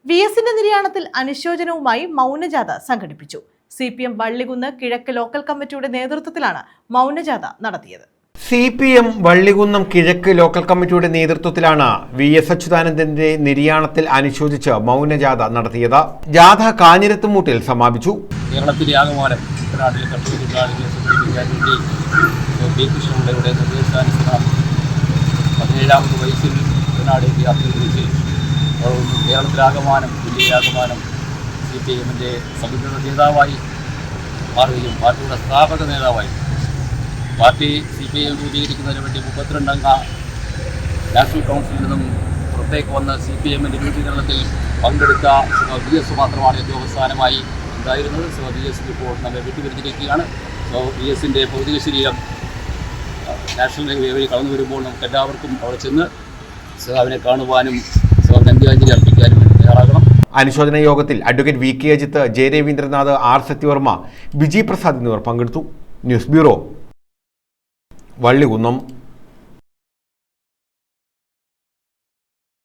വി.എസിന്റെ നിര്യാണത്തിൽ അനുശോചനവുമായി മൗനജാഥ സംഘടിപ്പിച്ചു. CPM വള്ളികുന്ന് കിഴക്ക് ലോക്കൽ കമ്മിറ്റിയുടെ നേതൃത്വത്തിലാണ് മൗനജാഥ നടത്തിയത്. CPM വള്ളികുന്നം കിഴക്ക് ലോക്കൽ കമ്മിറ്റിയുടെ നേതൃത്വത്തിലാണ് VS അച്യുതാനന്ദന്റെ നിര്യാണത്തിൽ അനുശോചിച്ച് മൗനജാഥ നടത്തിയത്. ജാഥ കാഞ്ഞിരത്തുമൂട്ടിൽ സമാപിച്ചു. കേരളത്തിലെ ആകമാനം കുട്ടനാട്ടിലെ കർഷക തൊഴിലാളികളെ സംഘടിപ്പിക്കാൻ വേണ്ടി പി. കൃഷ്ണപിള്ളയുടെ നിർദ്ദേശാനുസരണം 17ാമത് വയസ്സിൽ കുട്ടനാടേക്ക് യാത്ര തിരിച്ച് കേരളത്തിലാകമാനം ജില്ലയിലാകമാനം CPMന്റെ സംഘടന നേതാവായി മാറുകയും പാർട്ടിയുടെ സ്ഥാപക നേതാവായി പാർട്ടി CPM രൂപീകരിക്കുന്നതിന് വേണ്ടി 32-അംഗ നാഷണൽ കൗൺസിലിൽ നിന്നും പുറത്തേക്ക് വന്ന CPMന്റെ രൂപീകരണത്തിൽ പങ്കെടുത്ത VS മാത്രമാണ് ഏറ്റവും അവസാനമായി ഉണ്ടായിരുന്നത്. VS ഇപ്പോൾ നമ്മെ വിട്ടുപിരിഞ്ഞിരിക്കുകയാണ്. VSന്റെ ഭൗതിക ശരീരം നാഷണൽ വഴി കടന്നു വരുമ്പോൾ നമുക്ക് എല്ലാവർക്കും അവിടെ ചെന്ന് സഹാവിനെ കാണുവാനും അന്ത്യാഞ്ജലി അർപ്പിക്കാനും വേണ്ടി തയ്യാറാകണം. അനുശോചന യോഗത്തിൽ advocate VK Ajith, J. Raveendranath, R. Sathyavarma, Viji Prasad എന്നിവർ പങ്കെടുത്തു. News bureau, Vallikunnam.